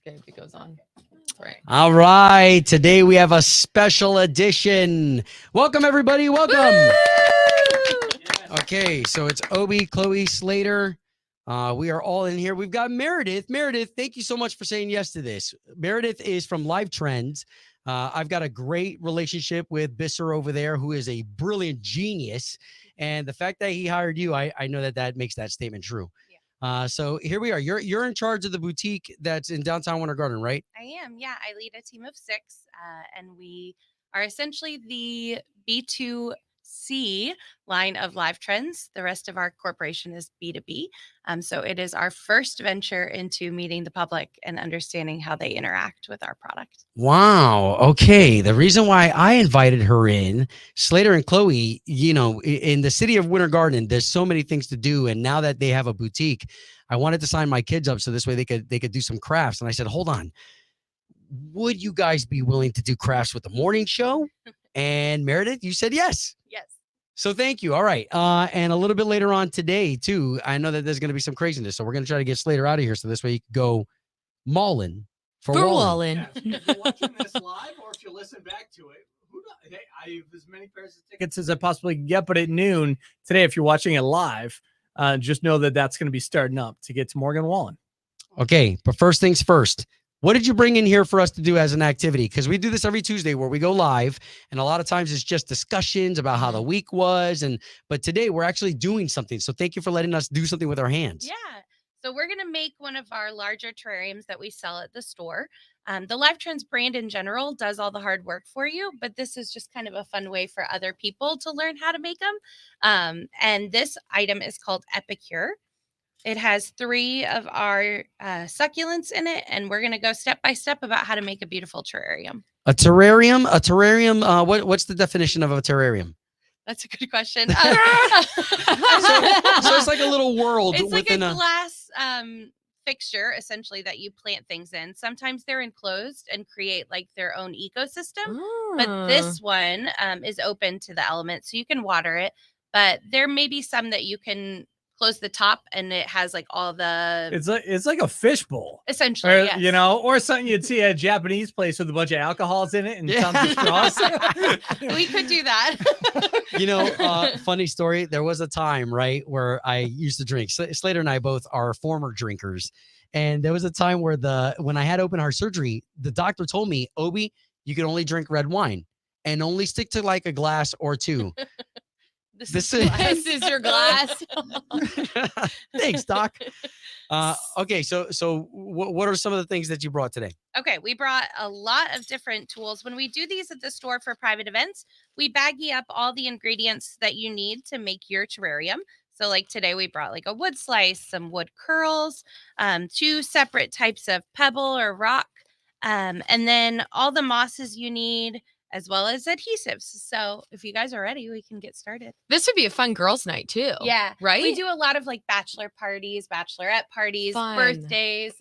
okay if it goes on. That's right. All right. Today we have a special edition. Welcome, everybody. Welcome. Okay, so it's Obi, Chloe, Slater. We are all in here. We've got Meredith. Meredith, thank you so much for saying yes to this. Meredith is from Live Trends. I've got a great relationship with Bisser over there, who is a brilliant genius. And the fact that he hired you, I know that makes that statement true. Yeah. So here we are. You're in charge of the boutique that's in downtown Winter Garden, right? I am. Yeah, I lead a team of 6, and we are essentially the B2C line of Live Trends. The rest of our corporation is B2B. So it is our first venture into meeting the public and understanding how they interact with our product. Wow. Okay. The reason why I invited her in, Slater and Chloe, in the city of Winter Garden, there's so many things to do. And now that they have a boutique, I wanted to sign my kids up so this way they could do some crafts. And I said, hold on, would you guys be willing to do crafts with the morning show? And Meredith, you said yes. Yes. So thank you. All right. And a little bit later on today, too, I know that there's going to be some craziness. So we're going to try to get Slater out of here. So this way you can go mauling for Wallen. Yeah, if you're watching this live or if you listen back to it, hey, I have as many pairs of tickets as I possibly can get. But at noon today, if you're watching it live, just know that that's going to be starting up to get to Morgan Wallen. Okay. But first things first. What did you bring in here for us to do as an activity? Because we do this every Tuesday where we go live, and a lot of times it's just discussions about how the week was. But today we're actually doing something. So thank you for letting us do something with our hands. Yeah. So we're going to make one of our larger terrariums that we sell at the store. The Live Trends brand in general does all the hard work for you, but this is just kind of a fun way for other people to learn how to make them. And this item is called Epicure. It has 3 of our succulents in it, and we're going to go step by step about how to make a beautiful terrarium. A terrarium? A terrarium, what's the definition of a terrarium? That's a good question. So it's like a little world. It's like a glass fixture, essentially, that you plant things in. Sometimes they're enclosed and create like their own ecosystem, but this one is open to the elements, so you can water it. But there may be some that you can close the top and it has like all the it's like a fishbowl essentially, or, yes. Or something you'd see at a Japanese place with a bunch of alcohols in it and tons of straws. We could do that. Funny story, there was a time, right, where I used to drink. Slater and I both are former drinkers, and there was a time where when I had open heart surgery, the doctor told me, Obi, you can only drink red wine and only stick to like a glass or 2. This is your glass. Thanks, Doc. Okay, so what are some of the things that you brought today? Okay, we brought a lot of different tools. When we do these at the store for private events, we baggy up all the ingredients that you need to make your terrarium. So like today we brought like a wood slice, some wood curls, 2 separate types of pebble or rock, and then all the mosses you need, as well as adhesives. So if you guys are ready, we can get started. This would be a fun girls' night too. Yeah. Right? We do a lot of like bachelor parties, bachelorette parties, birthdays,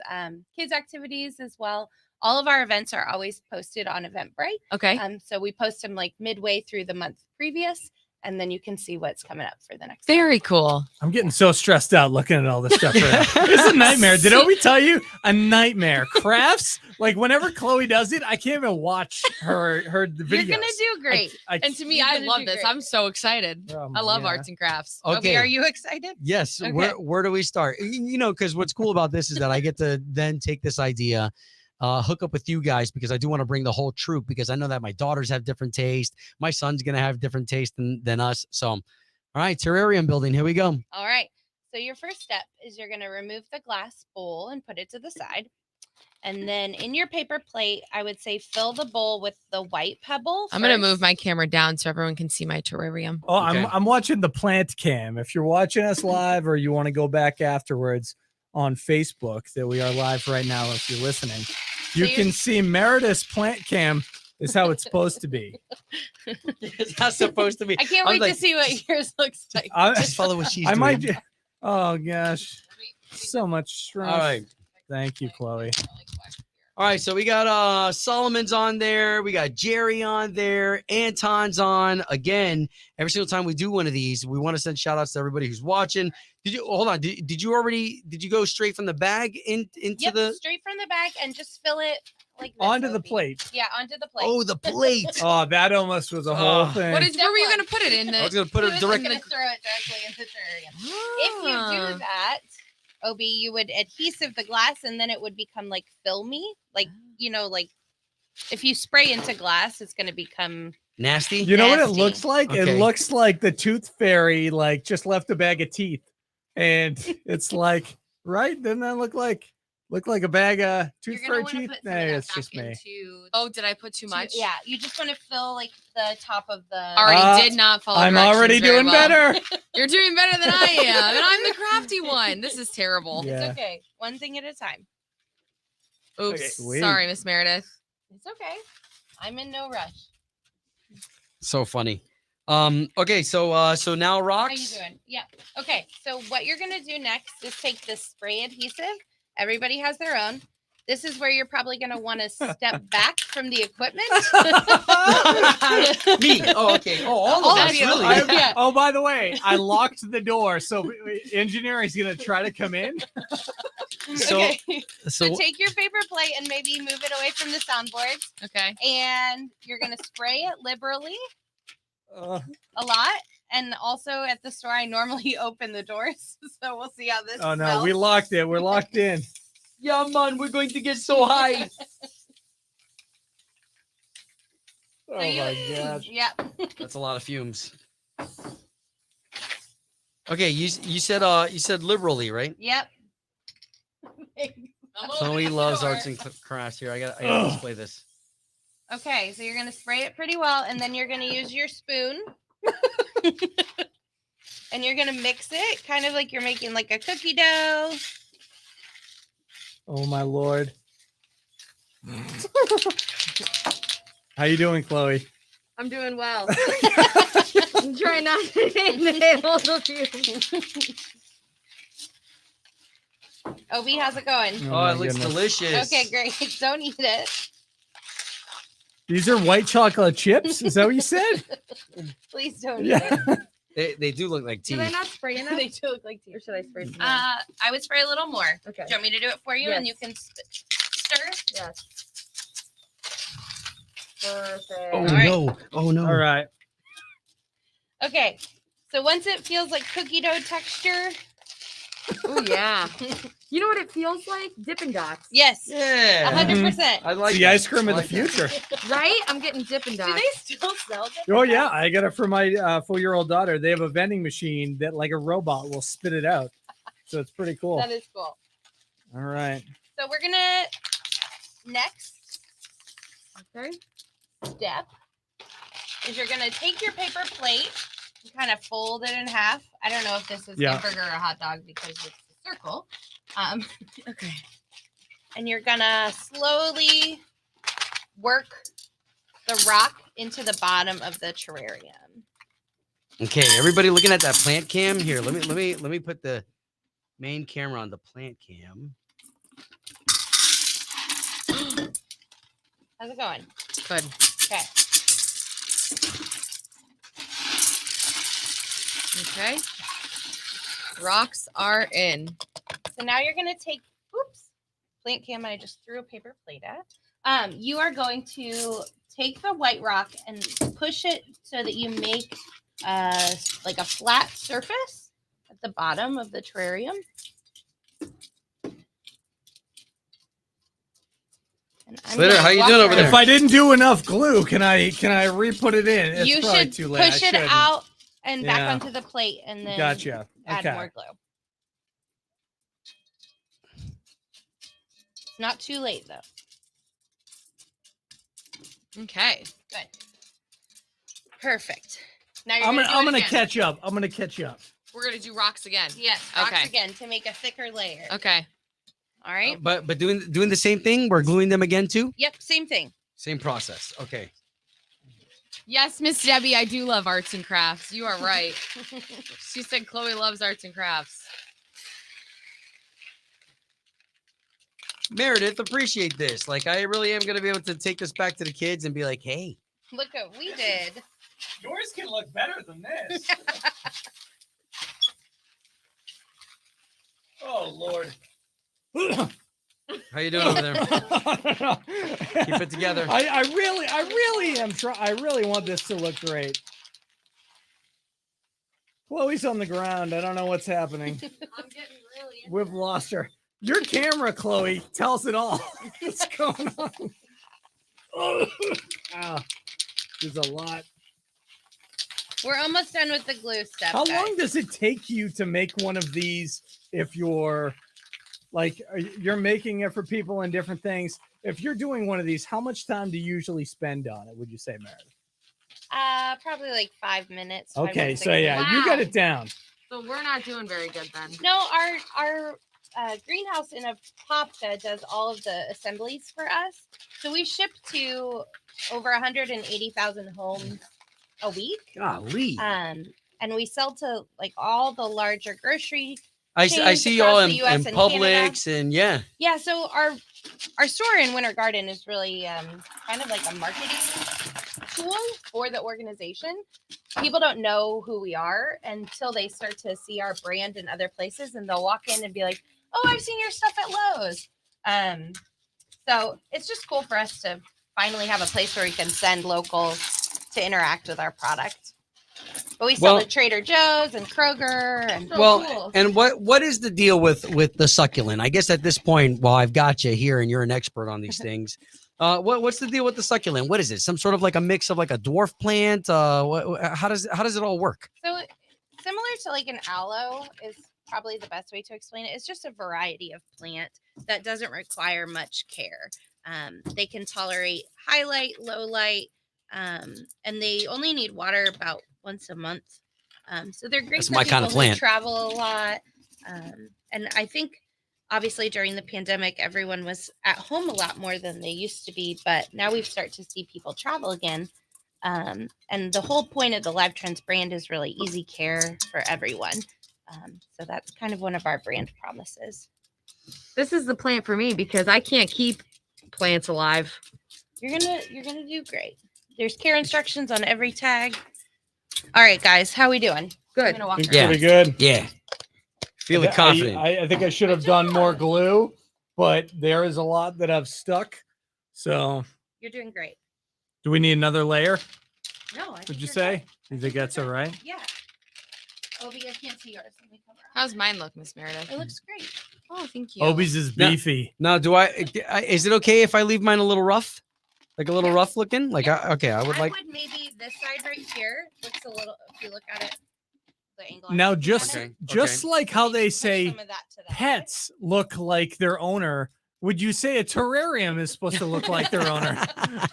kids activities as well. All of our events are always posted on Eventbrite. Okay. So we post them like midway through the month previous, and then you can see what's coming up for the next Very month. Cool. I'm getting so stressed out looking at all this stuff right now. It's a nightmare. Did Obi tell you? A nightmare. Crafts, like whenever Chloe does it, I can't even watch her the videos. You're going to do great. And to me, I love this. I'm so excited. I love arts and crafts. Okay. Obi, are you excited? Yes. Okay. Where do we start? Because what's cool about this is that I get to then take this idea, hook up with you guys, because I do want to bring the whole troop, because I know that my daughters have different taste. My son's going to have different taste than us. So, all right, terrarium building. Here we go. All right. So your first step is you're going to remove the glass bowl and put it to the side. And then in your paper plate, I would say fill the bowl with the white pebble. I'm going to move my camera down so everyone can see my terrarium. Oh, okay. I'm watching the plant cam. If you're watching us live or you want to go back afterwards on Facebook, that we are live right now if you're listening, you can see Meredith's plant cam is how it's supposed to be. It's not supposed to be. I can't wait to see what yours looks like. Just follow what she's doing. Oh, gosh. So much stress. All right. Thank you, Chloe. All right, so we got Solomon's on there. We got Jerry on there. Anton's on. Again, every single time we do one of these, we want to send shout outs to everybody who's watching. Did you hold on? Did you go straight from the bag into Yep, the straight from the bag and just fill it like this, Onto the Opie. plate. Yeah, onto the plate. Oh, the plate. Oh, that almost was a whole thing. Where were you gonna put it in? I was gonna put He it was directly. gonna throw it directly into the terrarium. If you Ah. do that, Obi, you would adhesive the glass and then it would become like filmy. Like, like if you spray into glass, it's gonna become Nasty. You know what it nasty. looks like? Okay. It looks like the tooth fairy just left a bag of teeth. And it's like, right? Doesn't that look like a bag of tooth fairy teeth? Nah, it's just me. Oh, did I put too much? Yeah, you just want to fill like the top of the. Already did not follow. I'm directions already very doing well. better. You're doing better than I am, and I'm the crafty one. This is terrible. Yeah. It's okay. One thing at a time. Oops. Okay, sweet. Sorry, Miss Meredith. It's okay. I'm in no rush. So funny. Okay, so now rocks. How you doing? Yeah. Okay. So what you're gonna do next is take this spray adhesive. Everybody has their own. This is where you're probably gonna want to step back from the equipment. Me. Oh, okay. Oh, all of All us, of you. really. Yeah. Oh, by the way, I locked the door, so engineering's gonna try to come in. So, Okay. so So take your paper plate and maybe move it away from the soundboard, Okay. and you're gonna spray it liberally Uh, a lot. And also at the store, I normally open the doors, so we'll see how this. oh no, smells. we locked it. We're locked in. yeah, man, we're going to get so high. Oh my gosh. Yeah. That's a lot of fumes. Okay, you said liberally, right? Yep. Chloe loves arts and crafts. Here, I gotta display this. Okay, so you're gonna spray it pretty well, and then you're gonna use your spoon, and you're gonna mix it, kind of like you're making like a cookie dough. Oh my lord. How you doing, Chloe? I'm doing well. I'm trying not to inhale the fumes. Obi, how's it going? Oh, my it looks goodness. delicious. Okay, great. Don't eat it. These are white chocolate chips? Is that what you said? Please don't Yeah. eat it. They do look like teeth. Should I not spray enough? They do look like Or teeth. should I spray some more? I would spray a little more. Okay. Do you want me to do it for you, and you Yes. can stir? Yes. Perfect. Oh All right. no! Oh no! All right. Okay. So once it feels like cookie dough texture, Oh yeah. You know what it feels like? Dippin' Dots. yes, Yeah. 100%. I like The that. ice cream I of the like that. future. Right? I'm getting Dippin' Do Dots. they still sell them? Oh yeah, I got it for my 4-year-old daughter. They have a vending machine that, like a robot, will spit it out. So it's pretty cool. That is cool. All right. So we're gonna next Okay. step is you're gonna take your paper plate and kind of fold it in half. I don't know if this is Yeah. hamburger or a hot dog because it's a circle. Okay. And you're gonna slowly work the rock into the bottom of the terrarium. Okay, everybody looking at that plant cam here. Let me put the main camera on the plant cam. How's it going? Good. Okay. Okay. Rocks are in. So now you're gonna take, oops, plant cam. I just threw a paper plate at. You are going to take the white rock and push it so that you make like a flat surface at the bottom of the terrarium. And I'm Slater, gonna how you walk doing over there? If I didn't do enough glue, can I re-put it in? It's you probably should too late. push I it shouldn't. out and back Yeah. onto the plate, and then Gotcha. add Okay. more glue. It's not too late though. Okay. Good. Perfect. Now you're I'm gonna, gonna do it again. catch up. I'm gonna catch up. We're gonna do rocks again. Yes, rocks Okay. again to make a thicker layer. Okay. All right. But doing the same thing. We're gluing them again too. Yep, same thing. Same process. Okay. Yes, Miss Debbie, I do love arts and crafts. You are right. She said Chloe loves arts and crafts. Meredith, appreciate this. Like, I really am gonna be able to take this back to the kids and be like, hey. Look what we did. Yours can look better than this. Oh Lord. How you doing over there? Keep it together. I really am trying. I really want this to look great. Chloe's on the ground. I don't know what's happening. I'm getting really. We've lost her. Your camera, Chloe, tells it all. What's going on? Ah, there's a lot. We're almost done with the glue step. How guys. long does it take you to make one of these if you're like you're making it for people and different things? If you're doing one of these, how much time do you usually spend on it, would you say, Meredith? Probably like 5 minutes. Okay, so yeah, you got Wow. it down. So we're not doing very good then. No, our greenhouse in a pop bed does all of the assemblies for us. So we ship to over 180,000 homes a week. Golly. And we sell to like all the larger grocery. I chains see y'all across in, the US in and Publix and yeah. Yeah, so our store in Winter Garden is really kind of like a marketing tool for the organization. People don't know who we are until they start to see our brand in other places, and they'll walk in and be like, "Oh, I've seen your stuff at Lowe's." So it's just cool for us to finally have a place where we can send locals to interact with our product. But we sell Well- to Trader Joe's and Kroger and Well, cool. and what is the deal with the succulent? I guess at this point, while I've got you here and you're an expert on these things, what's the deal with the succulent? What is it? Some sort of like a mix of like a dwarf plant? How does it all work? So similar to like an aloe is probably the best way to explain it. It's just a variety of plant that doesn't require much care. They can tolerate high light, low light, and they only need water about once a month. So they're great That's for my people kind of who plant. travel a lot. And I think obviously during the pandemic, everyone was at home a lot more than they used to be, but now we've started to see people travel again. And the whole point of the Live Trends brand is really easy care for everyone. So that's kind of one of our brand promises. This is the plant for me because I can't keep plants alive. You're gonna do great. There's care instructions on every tag. All right, guys, how we doing? I'm Good. gonna walk Yeah. Pretty good. Yeah. Feeling confident. I think I should have done more glue, but there is a lot that I've stuck. So You're doing great. do we need another layer? No, I Would think you you're say? good. You think that's all right? Yeah. Obi, I can't see yours. Let me cover up. How's mine look, Miss Meredith? It looks great. Oh, thank you. Obi's is No. beefy. Now, is it okay if I leave mine a little rough? Like a little Yeah. rough looking? Like, Yeah. I would like. Maybe this side right here looks a little. If you look at it, the angle. I'm Now, looking just at it, just like how they push say some of that to the side. pets look like their owner, would you say a terrarium is supposed to look like their owner? I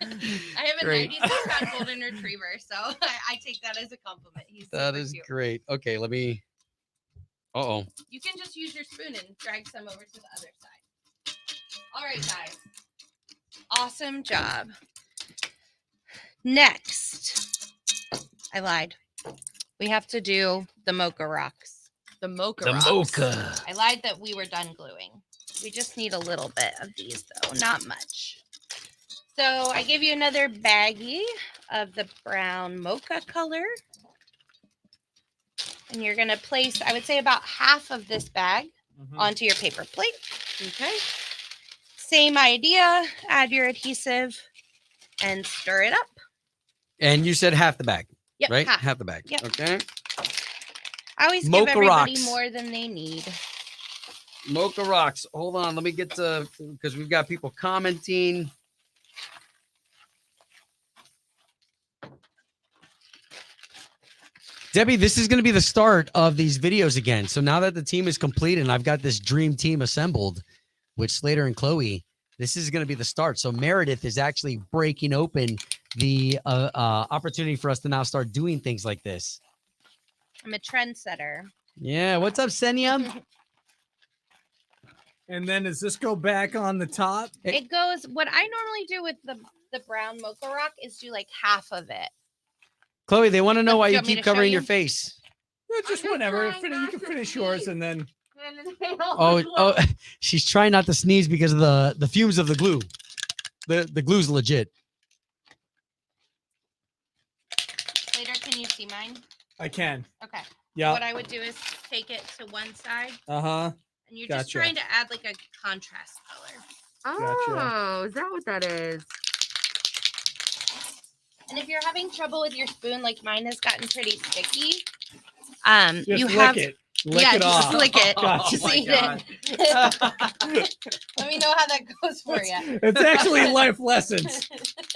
have a Great. 96-pound golden retriever, so I take that as a compliment. He's That super is cute. great. Okay, let me. Uh-oh. You can just use your spoon and drag some over to the other side. All right, guys. Awesome job. Next, I lied. We have to do the mocha rocks. The mocha. The rocks. mocha. I lied that we were done gluing. We just need a little bit of these, though, not much. So I gave you another baggie of the brown mocha color. And you're going to place, I would say, about half of this bag onto your paper plate. Okay. Same idea. Add your adhesive and stir it up. And you said half the bag, Yep, right? half. the bag. Yep. Okay. I always Mocha give everybody rocks. more than they need. Mocha rocks. Hold on. Let me get to, because we've got people commenting. Debbie, this is going to be the start of these videos again. So now that the team is complete and I've got this dream team assembled with Slater and Chloe, this is going to be the start. So Meredith is actually breaking open the opportunity for us to now start doing things like this. I'm a trendsetter. Yeah. What's up, Senya? And then does this go back on the top? It goes, what I normally do with the brown mocha rock is do like half of it. Chloe, they want to know why Do you you want me keep to show covering your you? face. Yeah, just just whatever. trying You not can to finish yours sneeze. and then Oh, she's trying not to sneeze because of the fumes of the glue. The glue's legit. Later, can you see mine? I can. Okay. Yeah. What I would do is take it to one side, Uh-huh. and you're just Gotcha. trying to add like a contrast color. Oh, is that what that is? And if you're having trouble with your spoon, like mine has gotten pretty sticky, Just you lick have it. yeah, Lick it just off. lick it. Gotcha. Just Oh my eat God. it. Let me know how that goes for you. It's actually life lessons.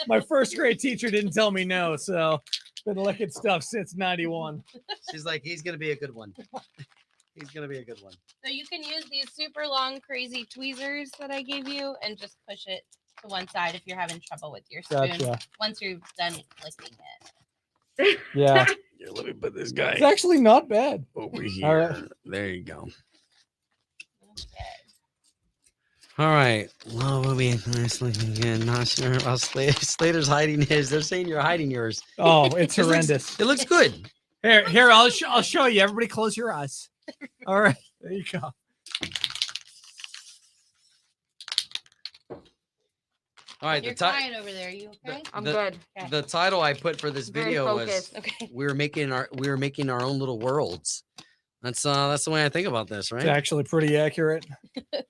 My first grade teacher didn't tell me no, so been licking stuff since 91. She's like, he's gonna be a good one. He's gonna be a good one. So you can use these super long, crazy tweezers that I gave you, and just push it to one side if you're having trouble with your spoon. Gotcha. Once you're done licking it. Yeah. Here, let me put this It's guy actually not bad. over All here. right. There you go. Okay. All right. Well, we'll be nice looking again. Not sure about Slater. Slater's hiding his. They're saying you're hiding yours. Oh, it's It looks- horrendous. It looks good. Here, I'll show you. Everybody close your eyes. All right. There you go. All right. You're The, ti- quiet over there. You okay? I'm The- good. Okay. the title I put for this Very video was focused. Okay. we were making our own little worlds. That's the way I think about this, It's right? actually pretty accurate. It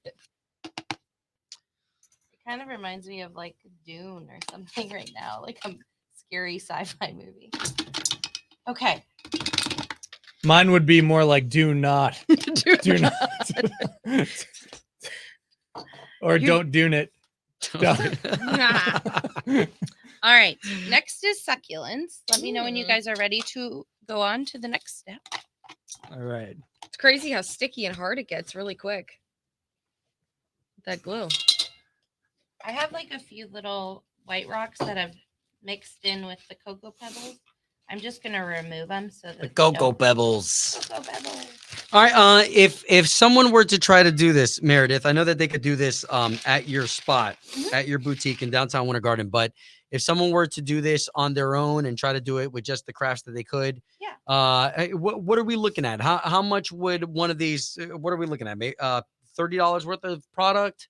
kind of reminds me of like Dune or something right now, like a scary sci-fi movie. Okay. Mine would be more like do not. Do not. Or don't do it. All right. Next is succulents. Let me know when you guys are ready to go on to the next step. All right. It's crazy how sticky and hard it gets really quick. That glue. I have like a few little white rocks that I've mixed in with the cocoa pebbles. I'm just gonna remove them so that The they Cocoa don't- Pebbles. Cocoa pebbles. All right. If someone were to try to do this, Meredith, I know that they could do this at your spot, Mhm. at your boutique in downtown Winter Garden. But if someone were to do this on their own and try to do it with just the crafts that they could, what are we looking at? How much would one of these? What are we looking at? $30 worth of product?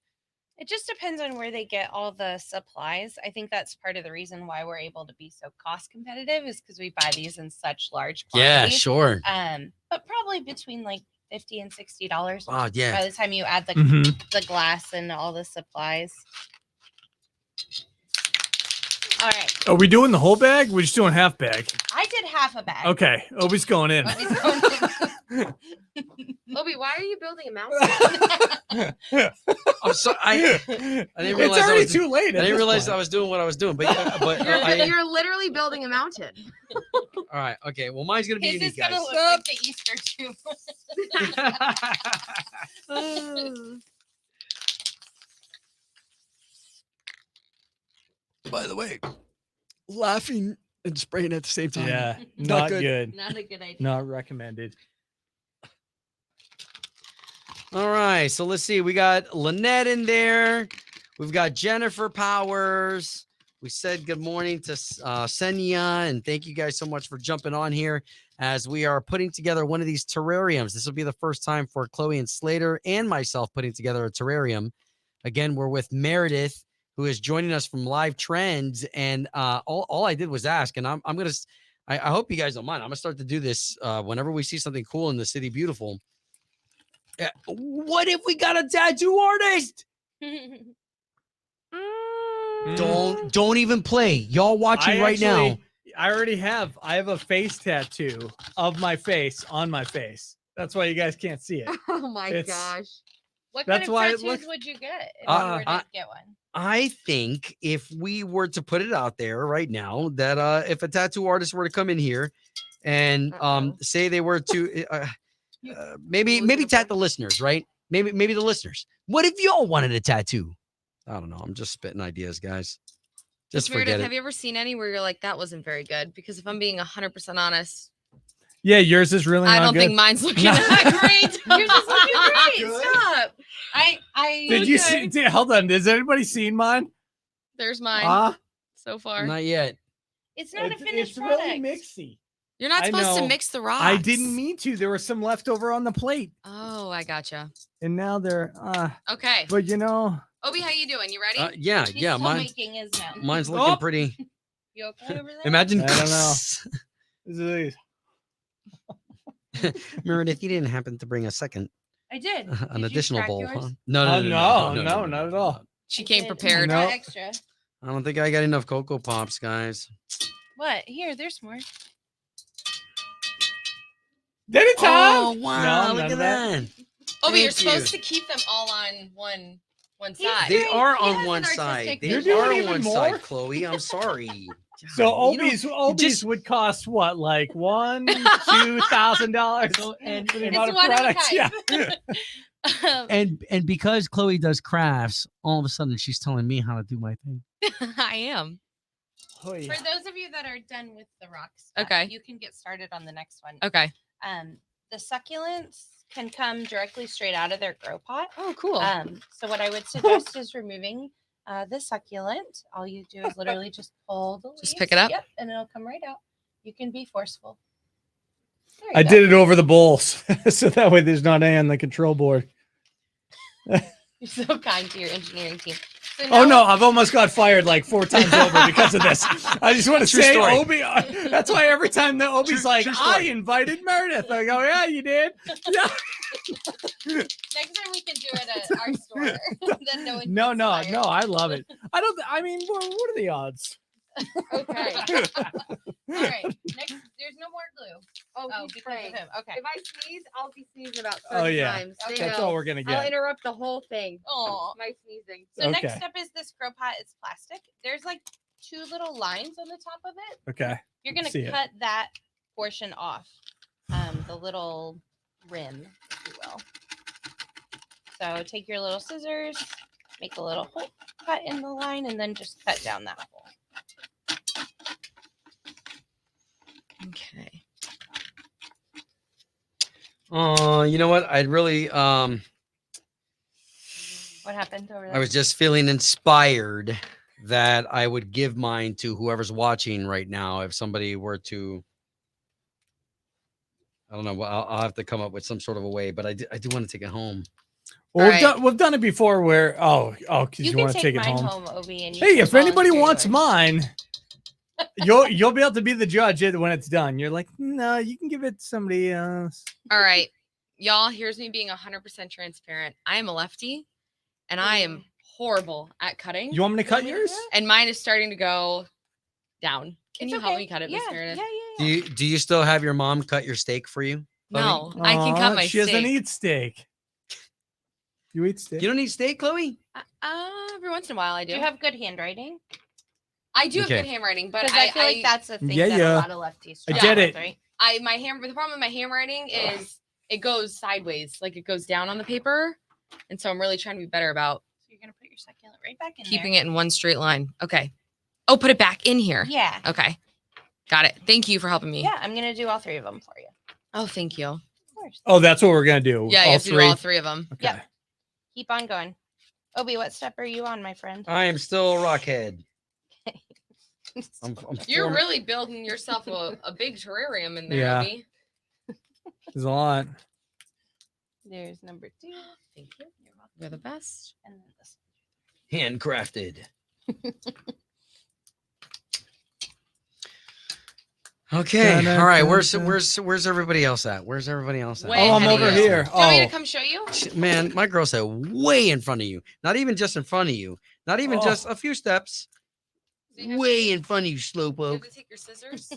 It just depends on where they get all the supplies. I think that's part of the reason why we're able to be so cost competitive is because we buy these in such large Yeah, quantities. sure. But probably between like $50 and $60 Oh, yeah. by the time you add the Mhm. the glass and all the supplies. All right, Are we doing the whole bag? We're just doing half bag. I did half a bag. Okay. Obi's going in. What is going Obi, why are you building a mountain? I'm sorry. I didn't It's realize I already was- too late. I didn't realize I was doing what I was doing. But You're literally building a mountain. all right. Okay. Well, mine's gonna be His is unique, gonna guys. look like the Easter tube. By the way, laughing and spraying at the same time. Yeah. Not Not good. good. Not a good idea. Not recommended. All right. So let's see. We got Lynette in there. We've got Jennifer Powers. We said good morning to Senya, and thank you guys so much for jumping on here as we are putting together one of these terrariums. This will be the first time for Chloe and Slater and myself putting together a terrarium. Again, we're with Meredith, who is joining us from Live Trends, and all I did was ask, and I hope you guys don't mind. I'm gonna start to do this whenever we see something cool in the City Beautiful. What if we got a tattoo artist? Don't even play. Y'all watching right now. I have a face tattoo of my face on my face. That's why you guys can't see it. Oh my It's- gosh. What That's kind of why it tattoos looks- would you get if Uh, you were to I- get one? I think if we were to put it out there right now, that if a tattoo artist were to come in here and say they were to maybe tat the listeners, right? Maybe the listeners. What if y'all wanted a tattoo? I don't know. I'm just spitting ideas, guys. Just Meredith, forget have it. you ever seen any where you're like, that wasn't very good? Because if I'm being 100% honest, Yeah, yours is really I not don't good. think mine's looking No. that great. Yours is looking great. Good. Stop. I Did you see? Hold on. Has anybody seen mine? There's mine Ah, so far. Not yet. It's not a it's finished really product. mixy. You're not I supposed to know. mix the rocks. I didn't mean to. There was some left over on the plate, Oh, I gotcha. and now they're. Okay. But you know, Obi, how you doing? You ready? Yeah, He's yeah. still making his now. Mine's looking Oh. Meredith, you didn't happen to bring a second, I did. an Did you additional crack bowl, yours? huh? No, not at all. She I came did. prepared. No. Brought extra. I don't think I got enough Cocoa Pops, guys. What? Here, there's more. Dinner time. Oh wow! No, Look none at of that. that. Oh, but you're Thank you. supposed to keep them all on one He's side. They doing- are he on has one an side. artistic They You're vision. doing are on even one more? side, Chloe. I'm sorry. So God, you Obies, don't- Obies just- would cost what, like $1,000-$2,000? and, For the and, amount of one of a products, kind. yeah. and because Chloe does crafts, all of a sudden she's telling me how to do my thing. I am. Oh, yeah. For those of you that are done with the rock stuff, Okay. you can get started on the next one. Okay. The succulents can come directly straight out of their grow pot. Oh, cool. So what I would suggest is removing the succulent. All you do is literally just pull the Just leaves. pick it up? Yep, and it'll come right out. You can be forceful. There you I go. did it over the bowls, so that way there's not any on the control board. You're so kind to your engineering team. So Oh now no, I've almost got fired like 4 times over because of this. I just want to True say, story. Obi. That's why every time that Obi's True- like, true I story. invited Meredith. I go, yeah, you did. Yeah. next time we can do it at our store. Then no one No, gets no, fired. no. I love it. I mean, what are the odds? Okay. All right. Next, there's no more glue. Oh, Oh, he's because praying. of him. Okay. If I sneeze, I'll be sneezing about 30 Oh yeah, times. They that's know. all we're gonna I'll get. interrupt the whole thing. Oh. My sneezing. So next Okay. step is this grow pot. It's plastic. There's like 2 little lines on the top of it. Okay. You're gonna See it. cut that portion off, the little rim, if you will. So take your little scissors, make a little hole, cut in the line, and then just cut down that hole. Okay. You know what? I'd really What happened over there? I was just feeling inspired that I would give mine to whoever's watching right now. If somebody were to, I don't know, I'll have to come up with some sort of a way, but I do want to take it home. Well, All we've done it before. Where because you you can want to take it mine home. Obi, and you Hey, can if anybody volunteer wants yours. mine, you'll be able to be the judge when it's done. You're like, no, you can give it to somebody else. All right. Y'all, here's me being 100% transparent. I am a lefty and I am horrible at cutting. You want me to cut me to do yours? it? And mine is starting to go down. Can It's you help okay. me cut it, yeah, Miss Meredith? Yeah. Do you still have your mom cut your steak for you? No, I can cut Aw, my She doesn't steak. eat steak. You eat steak? You don't eat steak, Chloe? Every once in a while I do. Do you have good handwriting? I do have Okay. good handwriting, but Because I feel like that's a thing Yeah, that yeah. a lot of lefties I struggle get with, it. right? the problem with my handwriting is it goes sideways, like it goes down on the paper, and so I'm really trying to be better about So you're gonna put your succulent right back in keeping there. it in one straight line. Okay. Oh, put it back in here. Yeah. Okay. Got it. Thank you for helping me. Yeah, I'm gonna do all 3 of them for you. Oh, thank you. Of course. Oh, that's what we're gonna do. Yeah, you all have to do all 3 of them. Okay. Yep. Keep on going. Obi, what step are you on, my friend? I am still a rockhead. I'm You're form- really building yourself a big terrarium in there, Yeah. Abby. There's a lot. There's number 2. Thank you. You're the best. And then this handcrafted. Okay. All right. Where's everybody else at? Where's everybody else at? Way Oh, I'm ahead of over you. here. Do you want me Oh, to come show you? Man, my girl said way in front of you. Not even just in front of you. Not even Oh. just a few steps. So you have Way in front of you, You slowpoke. have to take your scissors.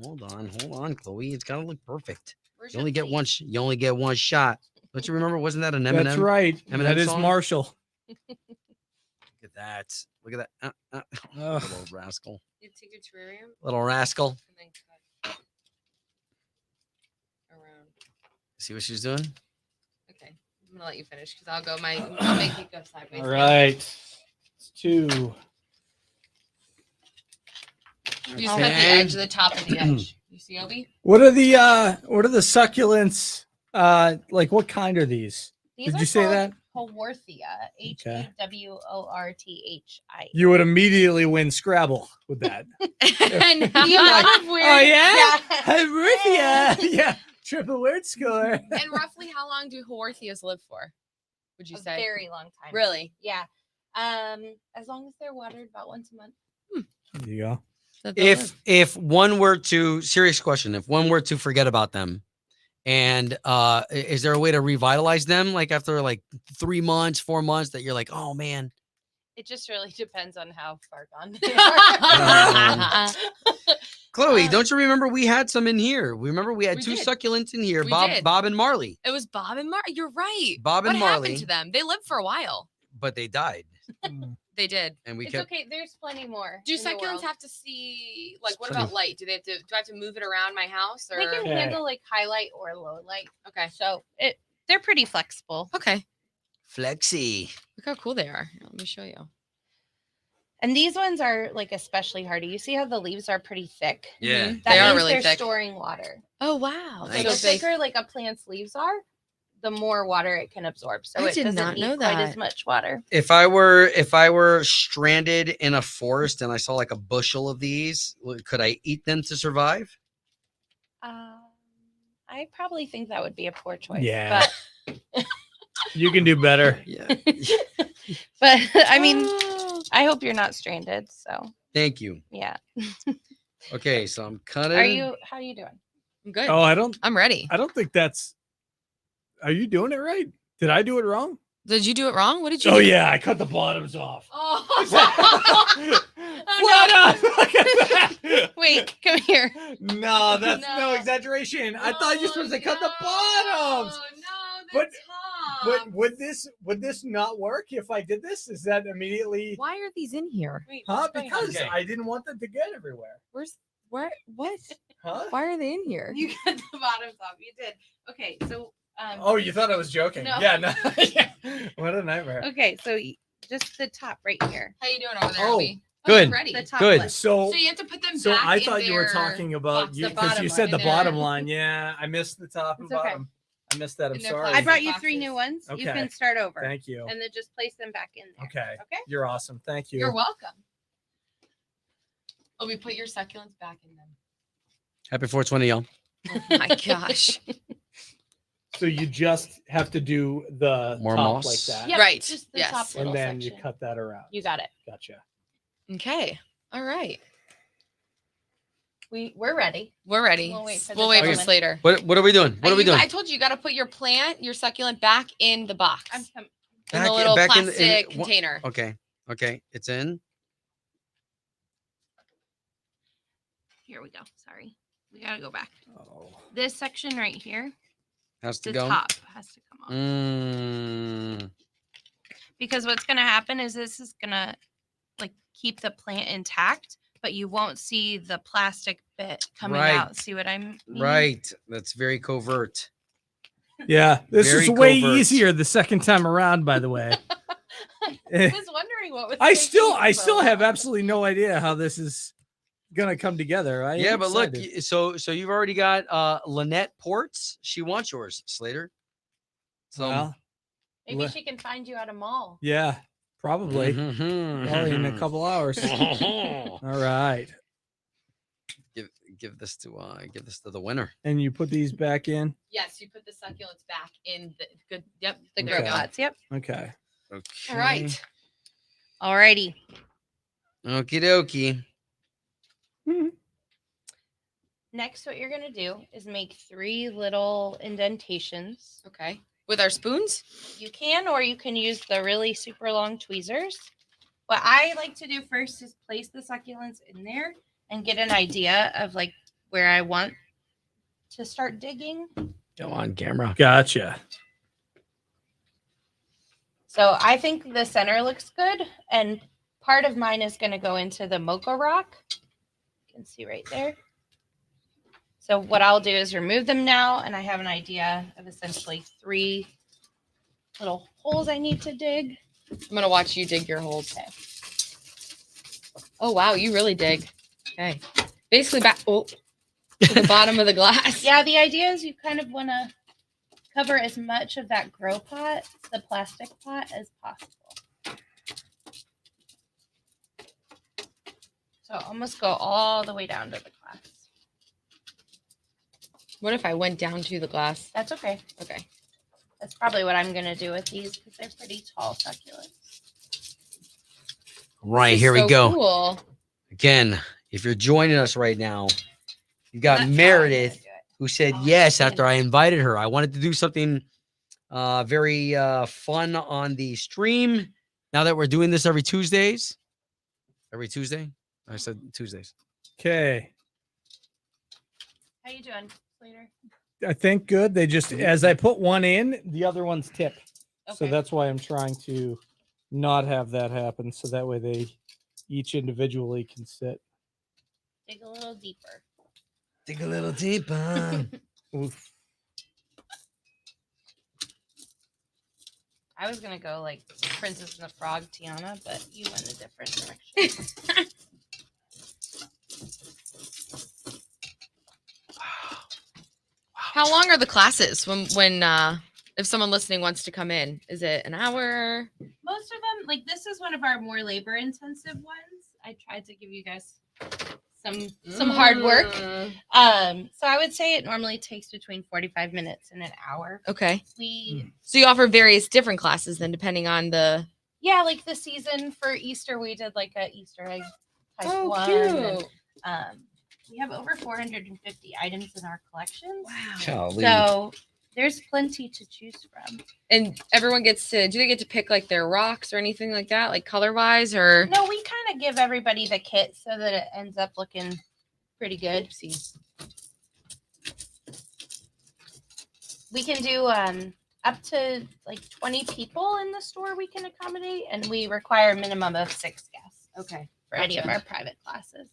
Hold on, Chloe. It's gotta look perfect. Where's You your only get plate? one. You only get one shot. Don't you remember? Wasn't that an Eminem? that's right. Eminem That is song? Marshall. Look at that. Look at that. Ugh. Little rascal. You take your terrarium Little rascal. and then cut around. See what she's doing? Okay, I'm gonna let you finish because I'll make you go sideways. All right. It's 2. You just cut the Okay. edge of the top of the edge. You see, Obi? What are the succulents? Like what kind are these? These Did are you say called that? Haworthia. HAWORTHIA. You would immediately win Scrabble with that. And The amount of weird. Oh yeah? Yeah. Haworthia. Yeah. Triple word score. And roughly how long do Haworthias live for? Would you A say? very long time. Really? Yeah. As long as they're watered about once a month. There you go. If one were to serious question, if one were to forget about them And is there a way to revitalize them, like after like 3 months, 4 months, that you're like, oh man? It just really depends on how far gone they are. Chloe, don't you remember we had some in here? We remember we had We 2 did. succulents in here, We Bob did. Bob and Marley, It was Bob and Marley. You're right. Bob and what Marley. happened to them? They lived for a while. but they died, They did. and we It's kept. okay. There's plenty more. Do in the succulents world. have to see like what Pretty- about light? Do I have to move it around my house or They can Okay. handle like highlight or low light. okay. So they're pretty flexible. Okay. Flexi. Look how cool they are. Here, let me show you. And these ones are like especially hardy. You see how the leaves are pretty thick? Yeah. Mhm. That They are means really they're thick. storing water. Oh wow. So Nice. the So they, thicker like a plant's leaves are, the more water it can absorb. So I it did doesn't not need know quite as that. much water. If I were stranded in a forest and I saw like a bushel of these, could I eat them to survive? I probably think that would be a poor choice. Yeah. You can do better. Yeah. But I mean, Oh. I hope you're not stranded. So Thank you. yeah. Okay, so I'm cutting. How are you doing? I'm good. Oh, I'm ready. I don't think that's. Are you doing it right? Did I do it wrong? Did you do it wrong? What did you Oh do? yeah, I cut the bottoms off. Oh. What up? Look at that. Wait, come here. No, that's no No. exaggeration. I thought you were supposed to cut the bottoms. No, But- top. But would this not work if I did this? Is that immediately? Why are these in here? Wait, Huh? what's going on? Because Okay. I didn't want them to get everywhere. What? Huh? Why are they in here? You cut the bottoms off. You did. Okay, so Oh, you thought I was joking? No. Yeah. No. Yeah. What a nightmare. okay, so just the top right here. How you doing over there, Oh, Obi? good. I'm ready. The top Good. left. So, So you have to put them so back I in thought you were their talking about box, you the because bottom you one, said the in their- bottom line. Yeah, I missed the top and It's okay. bottom. I missed that. I'm In their sorry. I brought you boxes. 3 new ones. You Okay. can start over. Thank you. And then just place them back in there. Okay. Okay. You're awesome. Thank you. You're welcome. Obi, put your succulents back in them. Happy 420, y'all. Oh my gosh. So you just have to do the More top moss? like that, Yep, Right, Just the yes. top and little then you section. cut that around. You got it. Gotcha. Okay. All right. We're ready. We're ready. We'll wait for the We'll wait for gentleman. Slater. What are we doing? What are we doing? I told you, you got to put your succulent back in the box. I'm In Back- the little back in plastic the- in- container. Okay, it's in. Here we go. Sorry. We gotta go back. Oh. This section right here, Has to the go. top has to come off. Mm, Because what's gonna happen is this is gonna like keep the plant intact, but you won't see the plastic bit coming Right. out. See what I mean? right. That's very covert. Yeah, this Very is way covert. easier the second time around. By the way, I was wondering what was. I taking still you so have long. absolutely no idea how this is gonna come together. I Yeah, am but look, excited. so you've already got Lynette Ports. She wants yours, Slater. So Well, Maybe Le- she can find you at a mall. yeah, probably. Mhm. Probably in a couple hours. All right, give this to the winner. and you put these back in. Yes, you put the succulents back in the good. Yep. The there grow we go. pots. Yep. Okay. Okay. All right. Alrighty. Okie dokie. Next, what you're gonna do is make 3 little indentations. Okay. With our spoons? You can, or you can use the really super long tweezers. What I like to do first is place the succulents in there and get an idea of like where I want to start digging. Go on camera. Gotcha. So I think the center looks good, and part of mine is going to go into the mocha rock. You can see right there. So what I'll do is remove them now, and I have an idea of essentially 3 little holes I need to dig. I'm gonna watch you dig your holes. Okay. Oh wow, you really dig. Okay. Basically back to the bottom of the glass. Yeah, the idea is you kind of want to cover as much of that grow pot, the plastic pot, as possible. So almost go all the way down to the glass. What if I went down to the glass? That's okay. Okay. That's probably what I'm going to do with these because they're pretty tall succulents. Right, This is here we so go. Cool. Again, if you're joining us right now, you got That's how I'm gonna Meredith do it. who said Oh, yes man. after I invited her. I wanted to do something very fun on the stream. Now that we're doing this every Tuesday, I said Tuesdays. Okay. How you doing, Slater? I think good. They just, as I put one in, the other one's tip. So Okay. that's why I'm trying to not have that happen. So that way they each individually can sit. Dig a little deeper. Dig a little deeper. Oof. I was gonna go like Princess and the Frog, Tiana, but you went a different direction. How long are the classes when if someone listening wants to come in? Is it an hour? Most of them, like this is one of our more labor intensive ones. I tried to give you guys some hard work. So I would say it normally takes between 45 minutes and an hour. Okay. We So you offer various different classes then depending on the yeah, like the season for Easter, we did like a Easter egg type Oh, one. cute. And, we have over 450 items in our collections. Wow. So there's plenty to choose from. And everyone gets to do they get to pick like their rocks or anything like that, like color wise or No, we kind of give everybody the kit so that it ends up looking pretty good. Oopsies. We can do up to like 20 people in the store we can accommodate, and we require a minimum of 6 guests Okay. for any of Gotcha. our private classes.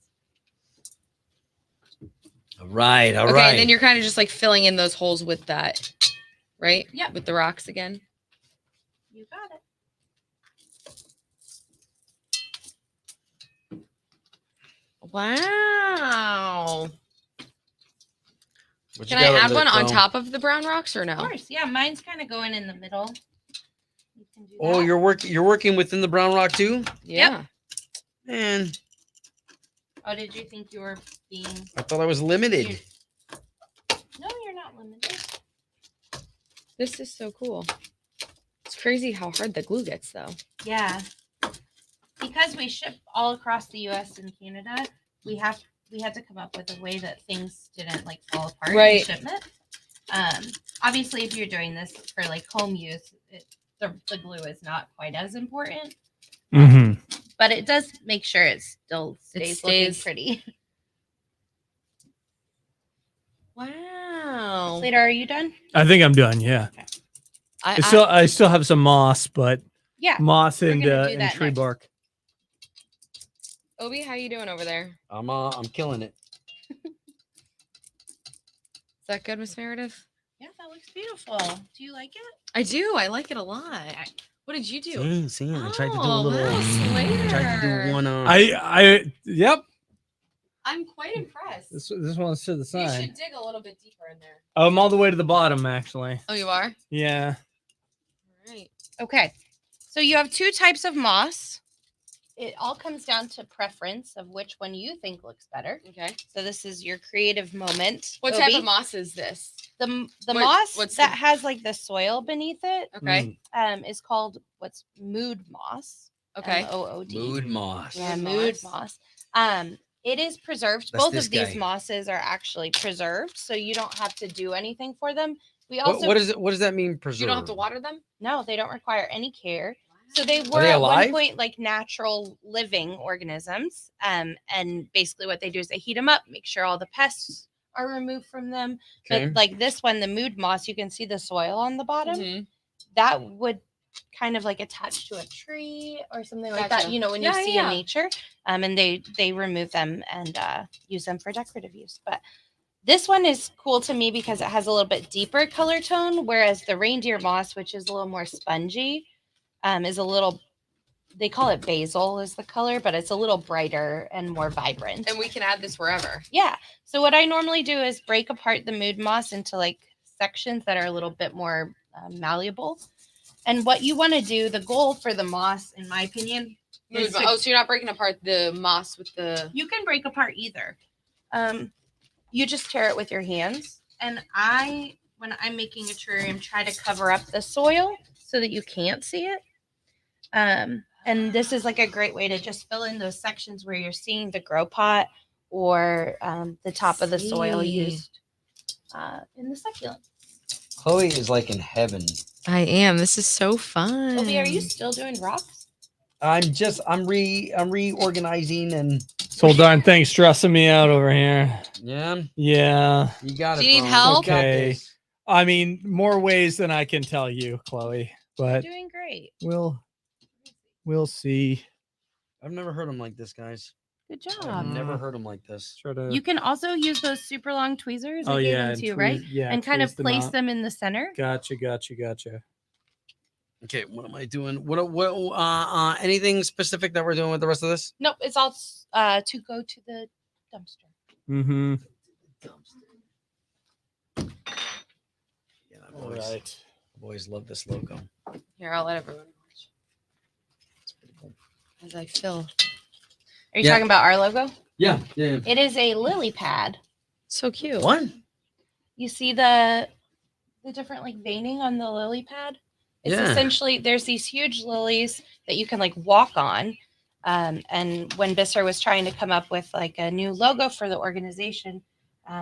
All right. All Okay, right. and then you're kind of just like filling in those holes with that, right? Yep. With the rocks again. You got it. Wow. What Can you I got add over one there, on Chloe? top of the brown rocks or no? Of course. Yeah, mine's kind of going in the middle. You can do Oh, that. you're working within the brown rock too? Yeah. Man, Oh, did you think you were being? I thought I was limited. No, you're not limited. This is so cool. It's crazy how hard the glue gets though. Yeah. Because we ship all across the US and Canada, we had to come up with a way that things didn't like fall apart Right. in shipment. Obviously if you're doing this for like home use, the glue is not quite as important, Mm-hmm. but it does make sure it still stays looking stays- pretty. Wow. Slater, are you done? I think I'm done. Yeah. I still have some moss, but Yeah. moss we're and gonna do and that tree next. bark. Obi, how you doing over there? I'm killing it. Is that good, Miss Meredith? Yeah, that looks beautiful. Do you like it? I do. I like it a lot. What did you do? See, I tried to do a Oh, little. wow, I tried to Slater. do one. Yep. I'm quite impressed. This one's to the You side. should dig a little bit deeper in there. I'm all the way to the bottom, actually. Oh, you are? Yeah. All right. Okay. So you have 2 types of moss. It all comes down to preference of which one you think looks better. Okay. So this is your creative moment. What type Obi. of moss is this? The what- moss what's that the- has like the soil beneath it Okay. is called what's mood moss. Okay. MOOD. Mood moss. Yeah, Mood mood moss. moss. It is preserved. That's Both this of these guy. mosses are actually preserved, so you don't have to do anything for them. We What, also what is it? What does that mean? Preserve. You don't have to water them? no, they don't require any care. So they Wow. were they at alive? one point like natural living organisms. And basically what they do is they heat them up, make sure all the pests are removed from them. Okay. But like this one, the mood moss, you can see the soil on the bottom. Mhm. That would kind of like attach to a tree or something like that. Gotcha. You know, when Yeah, you see yeah. in nature. And they remove them and use them for decorative use. But this one is cool to me because it has a little bit deeper color tone, whereas the reindeer moss, which is a little more spongy, is a little, they call it basil is the color, but it's a little brighter and more vibrant. And we can add this wherever. Yeah. So what I normally do is break apart the mood moss into like sections that are a little bit more malleable. And what you want to do, the goal for the moss, in my opinion, is to- Oh, so you're not breaking apart the moss with the. you can break apart either. You just tear it with your hands. And when I'm making a terrarium, try to cover up the soil so that you can't see it. And this is like a great way to just fill in those sections where you're seeing the grow pot or the top of the soil See. used in the succulent. Chloe is like in heaven. I am. This is so fun. Obi, are you still doing rocks? I'm reorganizing and This whole darn thing stressing me out over here. yeah, Yeah. you got it. Do you need bro. help? You got Okay. this. I mean, more ways than I can tell you, Chloe. You're But doing great. we'll see. I've never heard him like this, guys. Good I've job. never heard him like this. Try to. You can also use those super long tweezers. Oh I gave yeah, them to you, right? Yeah, And kind of tweeze them place out. them in the center. Gotcha. Okay, what am I doing? What anything specific that we're doing with the rest of this? Nope, it's all to go to the dumpster. Mm-hmm. Yeah, I've always loved this logo. Here, I'll let everyone watch. It's pretty cool. As I fill. Are you Yeah. talking about our logo? Yeah. It is a lily pad. So cute. What? You see the different like veining on the lily pad? It's Yeah. essentially there's these huge lilies that you can like walk on. And when Bisser was trying to come up with like a new logo for the organization,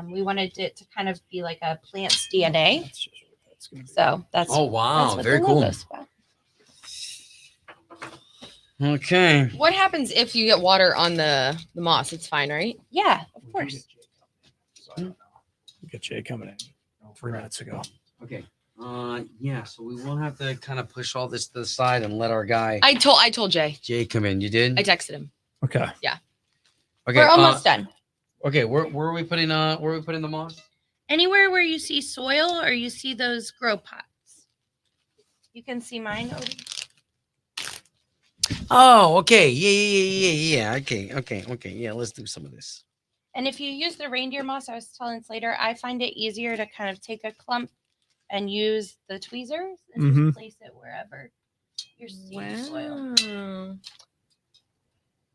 we wanted it to kind of be like a plant's DNA. So that's Oh wow, that's what very the cool. logo's about. Okay. What happens if you get water on the moss? It's fine, right? Yeah, of course. We got Jay coming in 3 minutes ago. Okay. Yeah. So we won't have to kind of push all this to the side and let our guy I told Jay. Jay come in. You did? I texted him. Okay. Okay. We're almost done. Okay. Where are we putting the moss? Anywhere where you see soil or you see those grow pots. You can see mine, Odie. Oh, okay. Yeah. Okay. Yeah. Let's do some of this. And if you use the reindeer moss, I was telling Slater, I find it easier to kind of take a clump and use the tweezers and Mhm. just place it wherever you're seeing soil. Wow.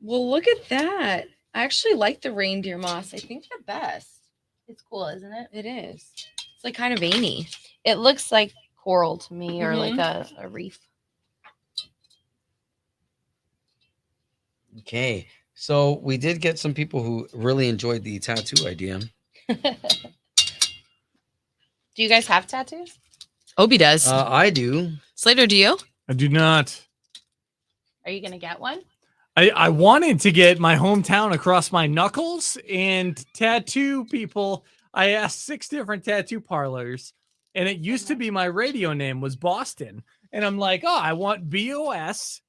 Well, look at that. I actually like the reindeer moss. I think the best. It's cool, isn't it? It is. It's like kind of veiny. It looks like coral to me or like a reef. Okay. So we did get some people who really enjoyed the tattoo idea. Do you guys have tattoos? Obi does. I do. Slater, do you? I do not. Are you going to get one? I wanted to get my hometown across my knuckles and tattoo people. I asked 6 different tattoo parlors, and it used to be my radio name was Boston. And I'm like, oh, I want BOSTON.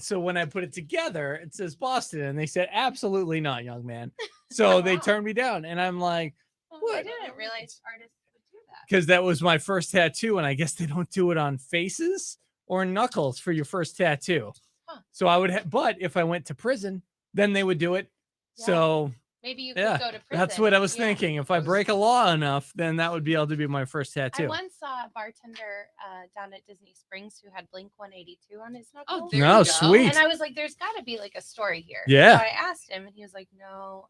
So when I put it together, it says Boston. And they said, absolutely not, young man. So they turned me down. And I'm like, I what? didn't realize artists would do that. Because that was my first tattoo. And I guess they don't do it on faces or knuckles for your first tattoo. Huh. So I would, but if I went to prison, then they would do it. Yeah. So Maybe you could yeah, go to prison. that's what I was Yeah. thinking. If I break a law enough, then that would be able to be my first I tattoo. once saw a bartender down at Disney Springs who had Blink 182 on his knuckles. Oh, there No, you go. sweet. And I was like, there's got to be like a story here. Yeah. So I asked him, and he was like, no,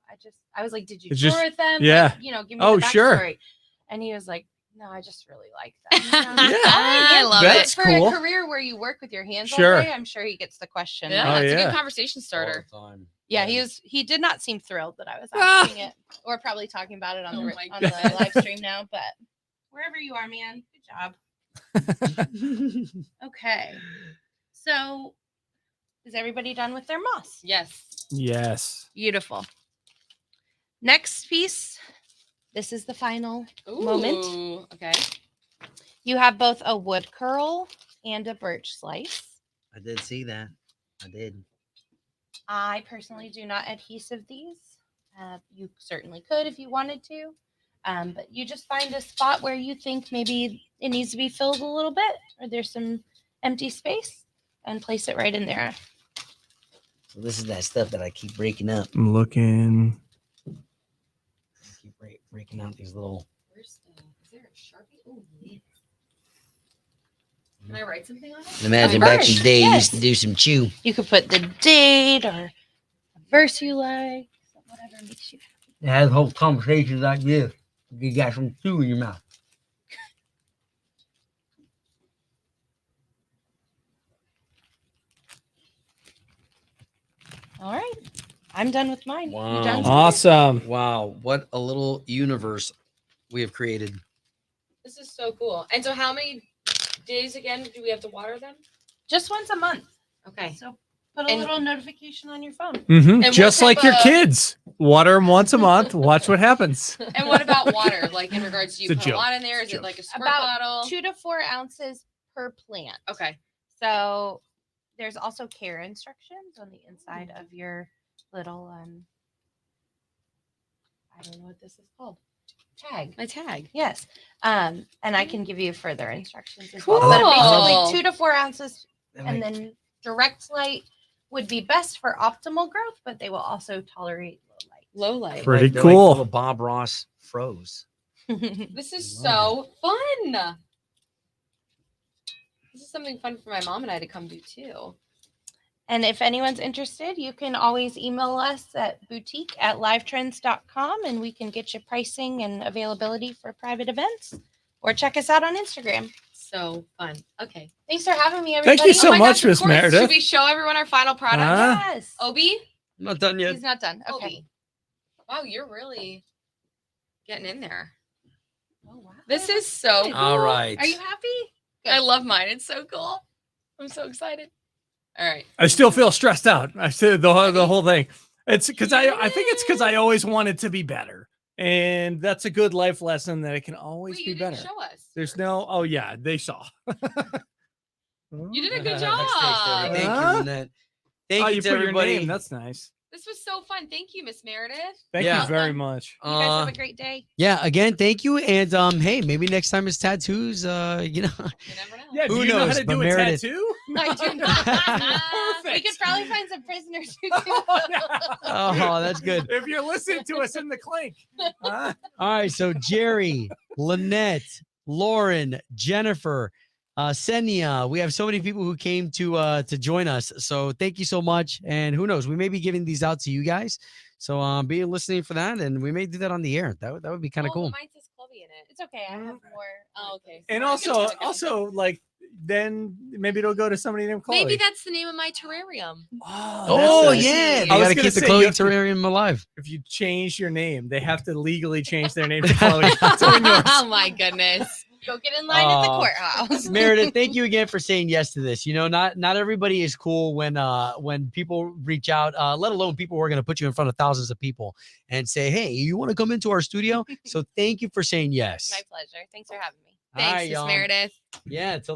I was like, did you It's tour just- with them? yeah. Like, give me Oh, the sure. backstory. And he was like, no, I just really like them. And I was like, Yeah. I love That's it. For cool. a career where you work with your hands Sure. all day, I'm sure he gets the question. Yeah, Oh, it's a yeah. good conversation starter. All the time. Yeah, he did not seem thrilled that I was Ah. asking it, or probably talking about it on Oh the my on the live stream now. But wherever you are, man, good job. Okay, so is everybody done with their moss? Yes. Yes. Beautiful. Next piece. This is the final moment. Ooh, okay. You have both a wood curl and a birch slice. I did see that. I did. I personally do not adhesive these. You certainly could if you wanted to. But you just find a spot where you think maybe it needs to be filled a little bit or there's some empty space and place it right in there. So this is that stuff that I keep breaking up. I'm looking. Keep breaking out these little. Where's is there a Sharpie? Oh, yeah. Can I write something on it? Imagine Of back in course, the day, you yes. used to do some chew. You could put the date or a verse you like, whatever makes you happy. It has whole conversations like this. You got some chew in your mouth. All right. I'm done with mine. You Wow. done? Awesome. Wow, what a little universe we have created. This is so cool. And so how many days again do we have to water them? Just once a month. Okay. So put a And- little notification on your phone. And Just what like type your of- kids. Water 'em once a month. Watch what happens. And what about water? Like in regards to you It's a put a joke. lot in there? Is It's a it like a squirt About bottle? 2 to 4 ounces per plant. Okay. So there's also care instructions on the inside of your little I don't know what this is called. Tag. My tag. Yes. And I can give you further instructions as well. But Cool. basically 2 to 4 ounces, and then direct light would be best for optimal growth, but they will also tolerate Low light. Pretty They're cool. little Bob Ross froze. low light. This is Love so fun. This is something fun for my mom and I to come do too. And if anyone's interested, you can always email us at boutique@livetrends.com and we can get you pricing and availability for private events, or check us out on Instagram. So fun. Okay. Thanks for having me, Thank everybody. you so my much, of Miss course. Meredith. Should we show everyone our final product? Yes. Obi? I'm not done yet. He's not done. Okay. Obi. Wow, you're really getting in there. Oh, wow. This is so cool. All right. Are you happy? I love mine. It's so cool. I'm so excited. All right. I still feel stressed out. I said the whole thing. It's because I think it's because I always wanted to be better, and that's a good life lesson that it can always Wait, be you didn't better. show us. There's no. Oh yeah, they saw. You did a good Nice job. taste, Thank Huh? you, Lynette. Thank Oh, you you to put your everybody. name. That's nice. This was so fun. Thank you, Miss Meredith. Thank Yeah. you very much. You guys have a great day. Yeah, again, thank you. And hey, maybe next time it's tattoos, You never know. Yeah, Who do you know how knows, to but do a Meredith- tattoo? I do not. We Perfect. could probably find some prisoners who do. oh, that's good. If you're listening to us in the clink. Huh? All right, so Jerry, Lynette, Lauren, Jennifer, Senia. We have so many people who came to join us. So thank you so much. And who knows, we may be giving these out to you guys. So be listening for that, and we may do that on the air. That would be kind of cool. Mine says Chloe in it. It's okay. I have more. Oh, okay. And Sorry. also, like, then maybe it'll go to somebody named Chloe. Maybe that's the name of my terrarium. Oh, that's nice. yeah. You I was got to gonna keep the say, Chloe you have to- terrarium alive. If you change your name, they have to legally change their name to Chloe. That's on yours. Oh my goodness. Go get in line at the Oh. courthouse. Meredith, thank you again for saying yes to this. You know, not everybody is cool when people reach out, let alone people who are going to put you in front of thousands of people and say, hey, you want to come into our studio? So thank you for saying yes. My pleasure. Thanks for having me. All right, Thanks, Miss y'all. Meredith. Yeah, till